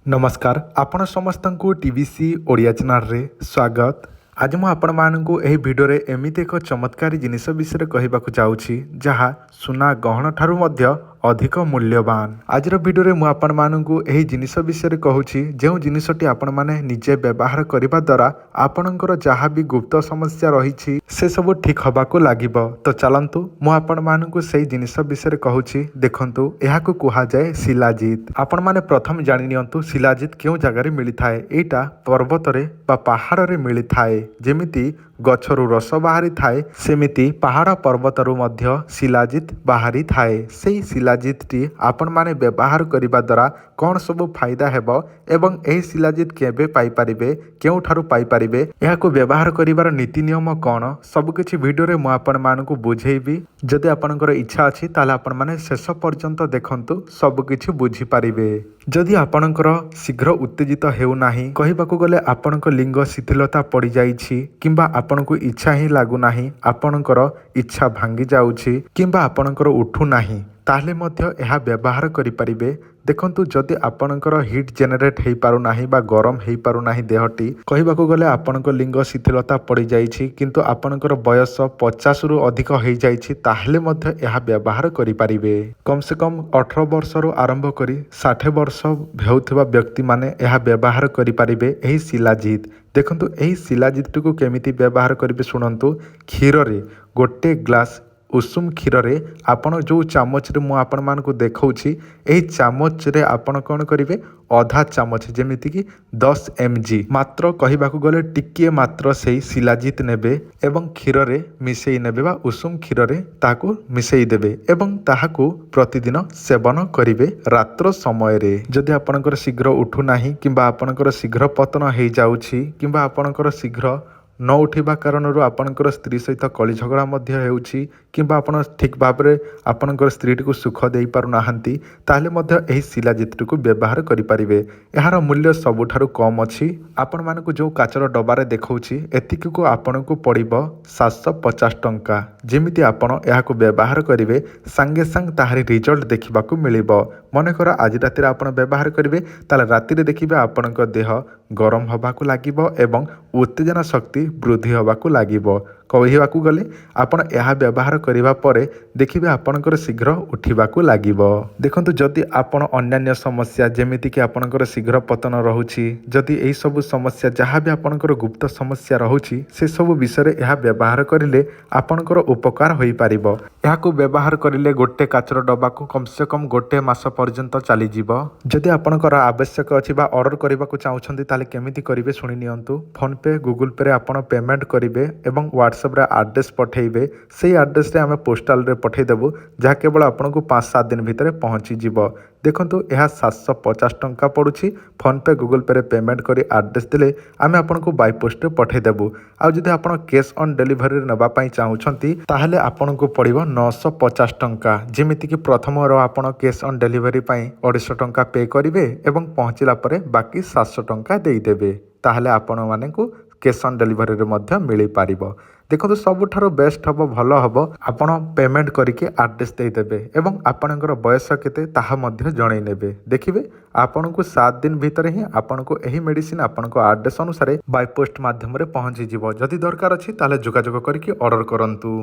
नमस्कार आपण समस्त को टीवीसी ओडिया चैनल रे स्वागत। आज मु आपण मानकु एही वीडियो रे एमिति एक चमत्कारी जिनिस विषय कहबाकू चाहूछि जहा सुना गहना ठारू मध्य अधिक मूल्यवान। आज वीडियो रे मु आपण मानकु एही जिनिस विषय कहूछि जेउ जिनिसटी आपण माने निजे व्यवहार करिबा द्वारा आपणकर जहा भी गुप्त समस्या रहिछि से सब ठीक हबाकू लागिबो। तो चलंतु मु आपण मानकु सेही जिनिस विषय कहूछि। देखंतु एहाकू कुहा जाय शिलाजित। आपण माने प्रथम जानि नियंतु शिलाजित केउ जगह रे मिली थाए। एटा पर्वत रे बा पहाड़ रे मिली थाए। जेमिति गछरु रस बाहरी थाए सेमिति पहाड़ पर्वतरु मध्य शिलाजित बाहरी थाए। सेही शिलाजितटी आपण माने व्यवहार करिबा द्वारा कौन सब फायदा हेबो एवं एही शिलाजित केबे पाई परिबे केउ ठारू पाई परिबे एहाको व्यवहार करिवार नीति नियम कौन सब किछि वीडियो रे मु आपण मानकु बुझेइबी। जदि आपनकर इच्छा अछि ताले आपण माने शेष पर्यंत देखंतु सब किछि बुझी परिबे। जदि आपणकर शीघ्र उत्तेजित हेउ नाही कहिबाकू गले आपणक लिंग शिथिलता पड़ी जाइछि किंबा आपणकू इच्छा ही लागू नाही आपणकर इच्छा भांगी जाउछि किंबा आपणकर उठू नाही ताहले मध्य एहा व्यवहार करि परिबे। देखंतु जदि आपणकर हिट जेनेरेट हेई पारु नाही बा गरम हेई पारु नाही देहटी कहिबाकू गले आपणक लिंग शिथिलता पड़ी जाइछि किंतु आपणकर बयस 50 रु अधिक हेई जाइछि ताहले मध्य एहा व्यवहार करि परिबे। कम से कम 18 वर्ष रु आरंभ करी 60 वर्ष हेउथिबा व्यक्ति माने एहा व्यवहार करि परिबे एही शिलाजित। देखंतु एही शिलाजित को केमिति व्यवहार करिबे सुनंतु। क्षीर रे गोटे ग्लास उषुम क्षीर रे आपण जो चामच रे मु आपण मानकु देखौछि एही चामच रे आपण कोन करिवे आधा चामच जेमिति कि 10 mg मात्र कहिबाकू गले टिकिए मात्र सेही शिलाजित नेबे एवं क्षीर रे मिसेई नेबे बा उषुम क्षीर रे ताकू मिसेई देबे एवं ताहाकू प्रतिदिन सेवन करिवे रात्र समय रे। जदि आपणकर शीघ्र उठू नाही किंबा आपणकर शीघ्र पतन हेई जाउछि किंबा आपणकर शीघ्र न उठिबा कारणरू आपणकर स्त्री सहित कली झगड़ा मध्य हेउछि किंबा आपण ठीक भाबरे आपणकर स्त्री को सुख देई पारु नाहंती ताहले मध्य एही शिलाजित को व्यवहार करि परिबे। एहार मूल्य सबुठारु कम अछि। आपण मानकु जो काचर डबारे देखौछि एतिकी को आपणकु पड़िबो 750 टंका। जेमिति आपण एहाकु व्यवहार करिवे संगे संग ताहारी रिजल्ट देखिबाकू मिलिबो। मन कर आज राति आपण व्यवहार करिवे ताले राति रे देखिबे आपणक देह गरम हबाकू लागिबो एवं उत्तेजना शक्ति वृद्धि हबाकू लागिबो। कहिबाकू गले आपण एहा व्यवहार करिबा परे देखिबे आपणकर शीघ्र उठिबाकू लागिबो। देखंतु जदि आपण अन्यान्य समस्या जेमिति कि आपणकर शीघ्र पतन रहुछि जदि एही सब समस्या जहाँ भी आपणकर गुप्त समस्या रहुछि से सब विषय एहा व्यवहार करिले आपणकर उपकार होई पारिबो। एहाकू व्यवहार करिले गोटे काचर डबाकू कम से कम गोटे मास पर्यंत चली जीवो। जदि आपणकर आवश्यक अछि बा ऑर्डर करिबाकू चाहुछन्ती ताले केमिति करिवे सुनि नियंतु। फोन पे गूगल पे रे आपण पेमेंट करिवे एवं व्हाट्सएप रे एड्रेस पठेइबे सेही एड्रेस रे आमे पोस्टल रे पठेइ देबु जहा केवल आपनको 5-7 दिन भितर पहुंची जीवो। देखंतु एहा 750 टंका पड़ुछि। फोन पे गूगल पे रे पेमेंट करी एड्रेस देले आमे आपनको बाय पोस्ट रे पठेइ देबु। आ जदि आपण कैश ऑन डिलीवरी रे नबा पई चाहुछन्ती ताहले आपनको पड़िबो 950 टंका। जेमिति कि प्रथम रो आपण कैश ऑन डिलीवरी पई 250 टंका पे करिवे एवं पहुंचिला परे बाकी 700 टंका देई देबे ताहले आपण मानेकु कैश ऑन डिलीवरी रे मध्य मिली पारिबो। देखो सबुठारो बेस्ट हबो भल हबो आपण पेमेंट करके एड्रेस दे देबे एवं आपणकर बयस केते ताहा मध्य जणै नेबे। देखिबे आपनको 7 दिन भितर ही आपनको एही मेडिसिन आपनको एड्रेस अनुसार बाय पोस्ट माध्यम रे पहुंची जिवो। जदि दरकार अछि ताले जोगाजोग करके ऑर्डर करंतु।